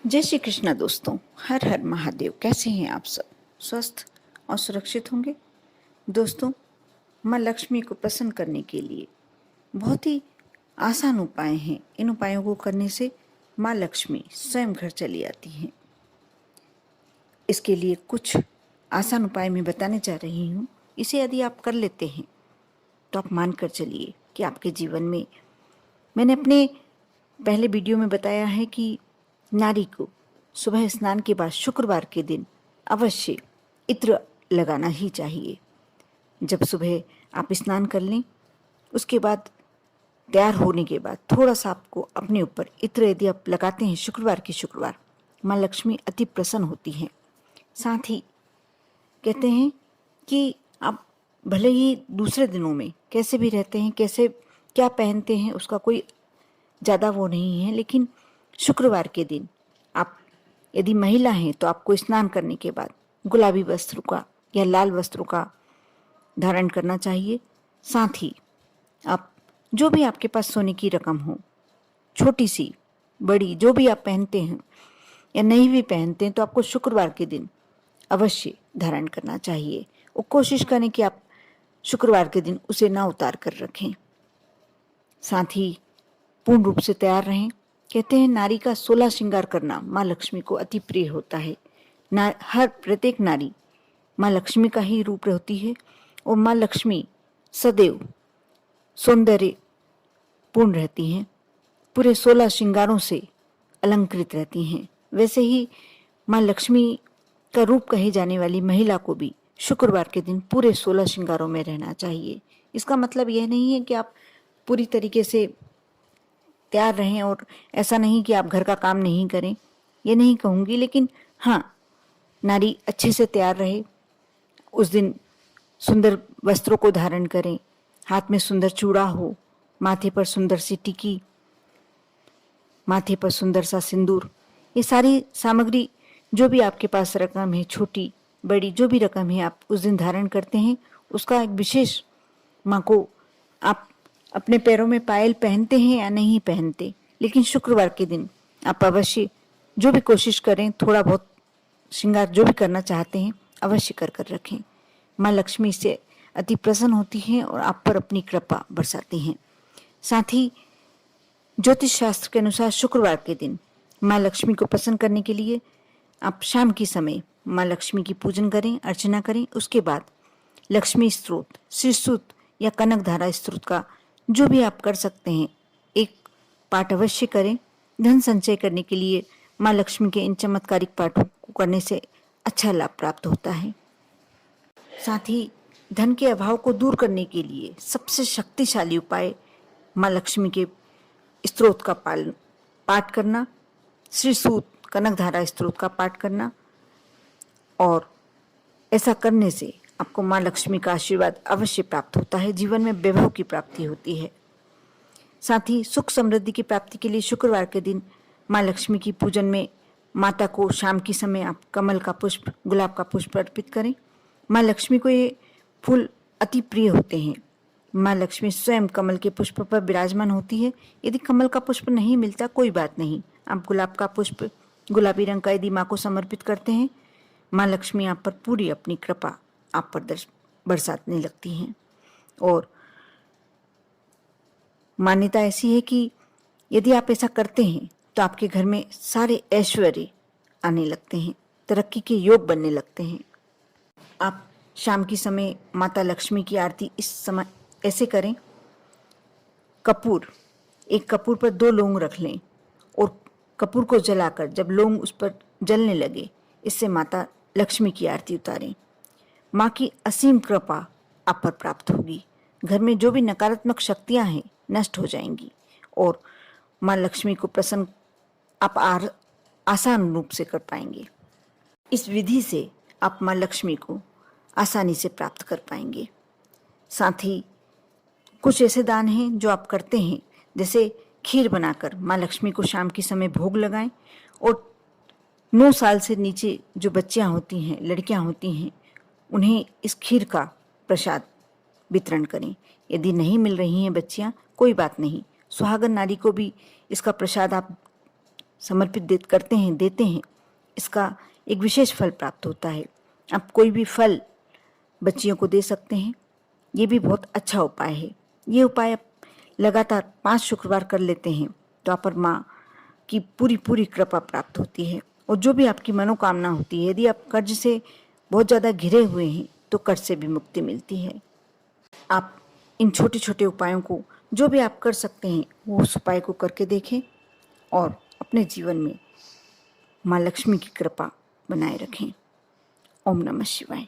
जय श्री कृष्णा दोस्तों। हर हर महादेव। कैसे हैं आप सब? स्वस्थ और सुरक्षित होंगे। दोस्तों, माँ लक्ष्मी को प्रसन्न करने के लिए बहुत ही आसान उपाय हैं। इन उपायों को करने से माँ लक्ष्मी स्वयं घर चली आती हैं। इसके लिए कुछ आसान उपाय मैं बताने जा रही हूँ। इसे यदि आप कर लेते हैं तो आप मान कर चलिए कि आपके जीवन में, मैंने अपने पहले वीडियो में बताया है कि नारी को सुबह स्नान के बाद शुक्रवार के दिन अवश्य इत्र लगाना ही चाहिए। जब सुबह आप स्नान कर लें, उसके बाद तैयार होने के बाद थोड़ा सा आपको अपने ऊपर इत्र यदि आप लगाते हैं शुक्रवार के शुक्रवार, माँ लक्ष्मी अति प्रसन्न होती हैं। साथ ही कहते हैं कि आप भले ही दूसरे दिनों में कैसे भी रहते हैं, कैसे क्या पहनते हैं, उसका कोई ज़्यादा वो नहीं है, लेकिन शुक्रवार के दिन आप यदि महिला हैं तो आपको स्नान करने के बाद गुलाबी वस्त्रों का या लाल वस्त्रों का धारण करना चाहिए। साथ ही आप जो भी आपके पास सोने की रकम हो, छोटी सी बड़ी जो भी आप पहनते हैं या नहीं भी पहनते हैं, तो आपको शुक्रवार के दिन अवश्य धारण करना चाहिए। और कोशिश करें कि आप शुक्रवार के दिन उसे ना उतार कर रखें। साथ ही पूर्ण रूप से तैयार रहें। कहते हैं नारी का 16 श्रृंगार करना माँ लक्ष्मी को अति प्रिय होता है। हर प्रत्येक नारी माँ लक्ष्मी का ही रूप होती है और माँ लक्ष्मी सदैव सौंदर्य पूर्ण रहती हैं, पूरे 16 श्रृंगारों से अलंकृत रहती हैं। वैसे ही माँ लक्ष्मी का रूप कही जाने वाली महिला को भी शुक्रवार के दिन पूरे 16 श्रृंगारों में रहना चाहिए। इसका मतलब यह नहीं है कि आप पूरी तरीके से तैयार रहें और ऐसा नहीं कि आप घर का काम नहीं करें, ये नहीं कहूँगी, लेकिन हाँ, नारी अच्छे से तैयार रहे। उस दिन सुंदर वस्त्रों को धारण करें, हाथ में सुंदर चूड़ा हो, माथे पर सुंदर सी टिकी, माथे पर सुंदर सा सिंदूर। ये सारी सामग्री जो भी आपके पास रकम है, छोटी बड़ी जो भी रकम है, आप उस दिन धारण करते हैं, उसका एक विशेष माँ को आप अपने पैरों में पायल पहनते हैं या नहीं पहनते, लेकिन शुक्रवार के दिन आप अवश्य जो भी कोशिश करें, थोड़ा बहुत श्रृंगार जो भी करना चाहते हैं अवश्य कर कर रखें। माँ लक्ष्मी से अति प्रसन्न होती हैं और आप पर अपनी कृपा बरसाती हैं। साथ ही ज्योतिष शास्त्र के अनुसार शुक्रवार के दिन माँ लक्ष्मी को प्रसन्न करने के लिए आप शाम के समय माँ लक्ष्मी की पूजन करें, अर्चना करें। उसके बाद लक्ष्मी स्तोत्र, श्री सूक्त या कनक धारा स्तोत्र का जो भी आप कर सकते हैं एक पाठ अवश्य करें। धन संचय करने के लिए माँ लक्ष्मी के इन चमत्कारिक पाठों को करने से अच्छा लाभ प्राप्त होता है। साथ ही धन के अभाव को दूर करने के लिए सबसे शक्तिशाली उपाय माँ लक्ष्मी के स्तोत्र का पाठ करना, श्री सूक्त कनक धारा स्तोत्र का पाठ करना, और ऐसा करने से आपको माँ लक्ष्मी का आशीर्वाद अवश्य प्राप्त होता है। जीवन में वैभव की प्राप्ति होती है। साथ ही सुख समृद्धि की प्राप्ति के लिए शुक्रवार के दिन माँ लक्ष्मी की पूजन में माता को शाम के समय आप कमल का पुष्प, गुलाब का पुष्प अर्पित करें। माँ लक्ष्मी को ये फूल अति प्रिय होते हैं। माँ लक्ष्मी स्वयं कमल के पुष्प पर विराजमान होती है। यदि कमल का पुष्प नहीं मिलता कोई बात नहीं, आप गुलाब का पुष्प, गुलाबी रंग का यदि माँ को समर्पित करते हैं, माँ लक्ष्मी आप पर पूरी अपनी कृपा आप पर बरसातने लगती हैं। और मान्यता ऐसी है कि यदि आप ऐसा करते हैं तो आपके घर में सारे ऐश्वर्य आने लगते हैं, तरक्की के योग बनने लगते हैं। आप शाम के समय माता लक्ष्मी की आरती इस समय ऐसे करें, एक कपूर पर 2 लौंग रख लें और कपूर को जलाकर जब लौंग उस पर जलने लगे, इससे माता लक्ष्मी की आरती उतारें। माँ की असीम कृपा आप पर प्राप्त होगी। घर में जो भी नकारात्मक शक्तियां हैं नष्ट हो जाएंगी और माँ लक्ष्मी को प्रसन्न आप आसान रूप से कर पाएंगे। इस विधि से आप माँ लक्ष्मी को आसानी से प्राप्त कर पाएंगे। साथ ही कुछ ऐसे दान हैं जो आप करते हैं, जैसे खीर बनाकर माँ लक्ष्मी को शाम के समय भोग लगाएं और 9 साल से नीचे जो बच्चियां होती हैं, लड़कियां होती हैं, उन्हें इस खीर का प्रसाद वितरण करें। यदि नहीं मिल रही हैं बच्चियां, कोई बात नहीं, सुहागन नारी को भी इसका प्रसाद आप समर्पित करते हैं, देते हैं, इसका एक विशेष फल प्राप्त होता है। आप कोई भी फल बच्चियों को दे सकते हैं, ये भी बहुत अच्छा उपाय है। ये उपाय आप लगातार 5 शुक्रवार कर लेते हैं तो आप पर माँ की पूरी पूरी कृपा प्राप्त होती है। और जो भी आपकी मनोकामना होती है, यदि आप कर्ज से बहुत ज़्यादा घिरे हुए हैं तो कर्ज से भी मुक्ति मिलती है। आप इन छोटे छोटे उपायों को जो भी आप कर सकते हैं वो उस उपाय को करके देखें और अपने जीवन में माँ लक्ष्मी की कृपा बनाए रखें। ओम नमः शिवाय।